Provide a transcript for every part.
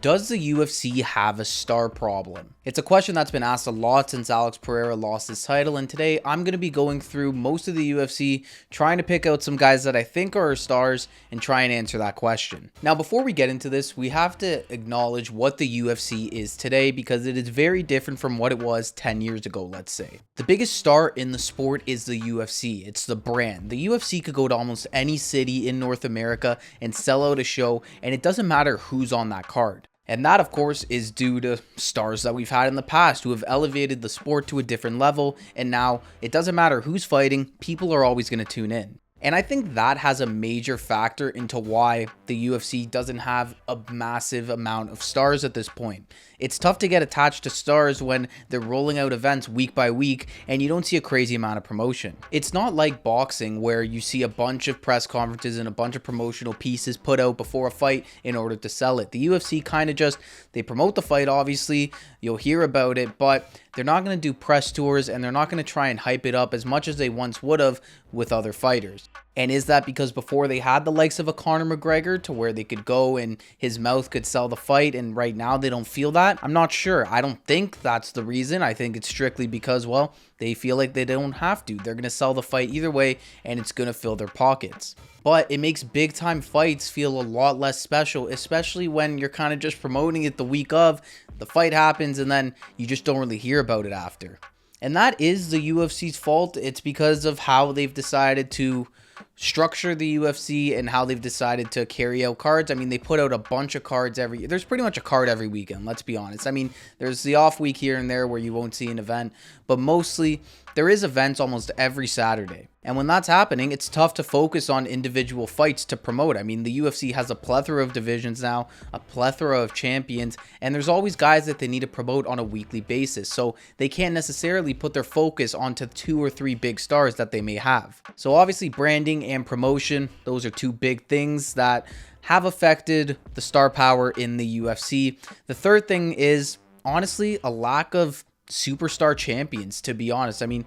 Does the UFC have a star problem? It's a question that's been asked a lot since Alex Pereira lost his title, and today I'm going to be going through most of the UFC, trying to pick out some guys that I think are stars and try and answer that question. Now, before we get into this, we have to acknowledge what the UFC is today because it is very different from what it was 10 years ago, let's say. The biggest star in the sport is the UFC. It's the brand. The UFC could go to almost any city in North America and sell out a show, and it doesn't matter who's on that card. And that, of course, is due to stars that we've had in the past who have elevated the sport to a different level. And now it doesn't matter who's fighting, people are always going to tune in. And I think that has a major factor into why the UFC doesn't have a massive amount of stars at this point. It's tough to get attached to stars when they're rolling out events week by week and you don't see a crazy amount of promotion. It's not like boxing where you see a bunch of press conferences and a bunch of promotional pieces put out before a fight in order to sell it. The UFC kind of just, they promote the fight, obviously, you'll hear about it, but they're not going to do press tours and they're not going to try and hype it up as much as they once would have with other fighters. And is that because before they had the likes of a Conor McGregor to where they could go and his mouth could sell the fight, and right now they don't feel that? I'm not sure. I don't think that's the reason. I think it's strictly because, well, they feel like they don't have to. They're going to sell the fight either way and it's going to fill their pockets. But it makes big time fights feel a lot less special, especially when you're kind of just promoting it the week of, the fight happens and then you just don't really hear about it after. And that is the UFC's fault. It's because of how they've decided to structure the UFC and how they've decided to carry out cards. I mean, they put out a bunch of cards there's pretty much a card every weekend, let's be honest. I mean, there's the off week here and there where you won't see an event, but mostly there is events almost every Saturday. And when that's happening, it's tough to focus on individual fights to promote. I mean, the UFC has a plethora of divisions now, a plethora of champions, and there's always guys that they need to promote on a weekly basis. So they can't necessarily put their focus onto 2 or 3 big stars that they may have. So obviously branding and promotion, those are two big things that have affected the star power in the UFC. The third thing is, honestly, a lack of superstar champions, to be honest. I mean,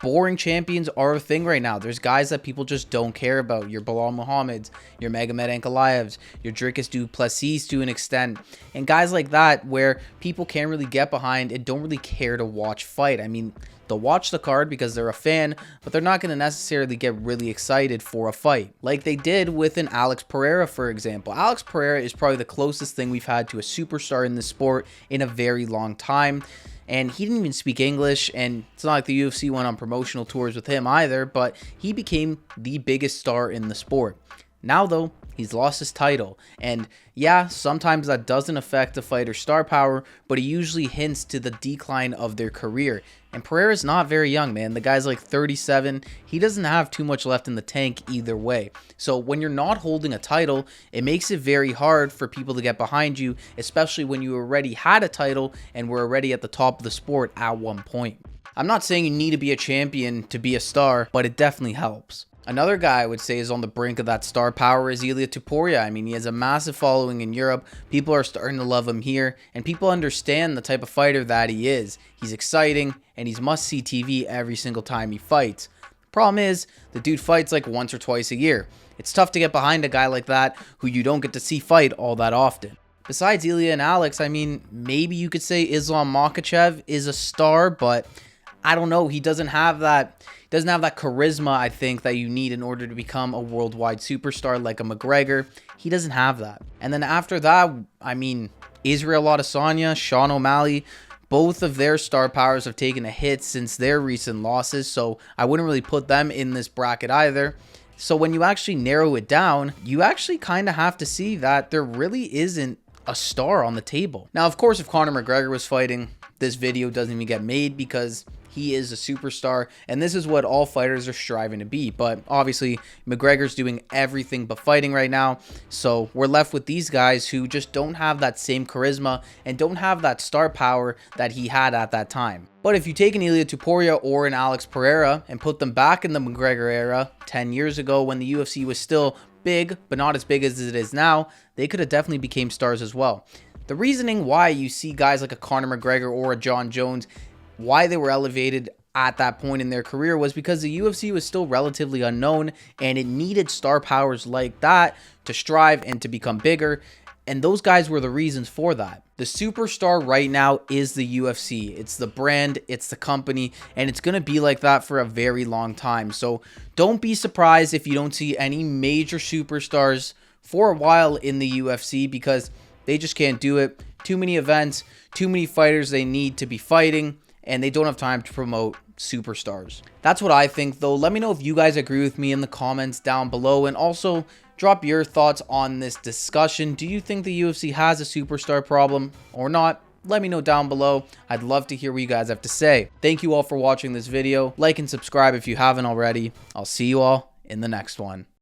boring champions are a thing right now. There's guys that people just don't care about. Your Bilal Muhammad's, your Magomed Ankalaev's, your Dricus du Plessis to an extent. And guys like that where people can't really get behind and don't really care to watch fight. I mean, they'll watch the card because they're a fan, but they're not going to necessarily get really excited for a fight. Like they did with an Alex Pereira, for example. Alex Pereira is probably the closest thing we've had to a superstar in the sport in a very long time. And he didn't even speak English, and it's not like the UFC went on promotional tours with him either, but he became the biggest star in the sport. Now, though, he's lost his title, and yeah, sometimes that doesn't affect the fighter's star power, but it usually hints to the decline of their career. And Pereira's not very young, man. The guy's like 37. He doesn't have too much left in the tank either way. So when you're not holding a title, it makes it very hard for people to get behind you, especially when you already had a title and were already at the top of the sport at one point. I'm not saying you need to be a champion to be a star, but it definitely helps. Another guy I would say is on the brink of that star power is Ilia Topuria. I mean, he has a massive following in Europe. People are starting to love him here, and people understand the type of fighter that he is. He's exciting, and he's must-see TV every single time he fights. Problem is, the dude fights like once or twice a year. It's tough to get behind a guy like that who you don't get to see fight all that often. Besides Ilia and Alex, I mean, maybe you could say Islam Makhachev is a star, but I don't know. He doesn't have that charisma, I think, that you need in order to become a worldwide superstar like a McGregor. He doesn't have that. And then after that, I mean, Israel Adesanya, Sean O'Malley, both of their star powers have taken a hit since their recent losses, so I wouldn't really put them in this bracket either. So when you actually narrow it down, you actually kind of have to see that there really isn't a star on the table. Now, of course, if Conor McGregor was fighting, this video doesn't even get made because he is a superstar, and this is what all fighters are striving to be. But obviously, McGregor's doing everything but fighting right now, so we're left with these guys who just don't have that same charisma and don't have that star power that he had at that time. But if you take an Ilia Topuria or an Alex Pereira and put them back in the McGregor era 10 years ago when the UFC was still big, but not as big as it is now, they could have definitely became stars as well. The reasoning why you see guys like a Conor McGregor or a John Jones, why they were elevated at that point in their career was because the UFC was still relatively unknown and it needed star powers like that to strive and to become bigger. And those guys were the reasons for that. The superstar right now is the UFC. It's the brand, it's the company, and it's going to be like that for a very long time. So don't be surprised if you don't see any major superstars for a while in the UFC, because they just can't do it. Too many events, too many fighters they need to be fighting, and they don't have time to promote superstars. That's what I think, though. Let me know if you guys agree with me in the comments down below, and also drop your thoughts on this discussion. Do you think the UFC has a superstar problem or not? Let me know down below. I'd love to hear what you guys have to say. Thank you all for watching this video. Like and subscribe if you haven't already. I'll see you all in the next one.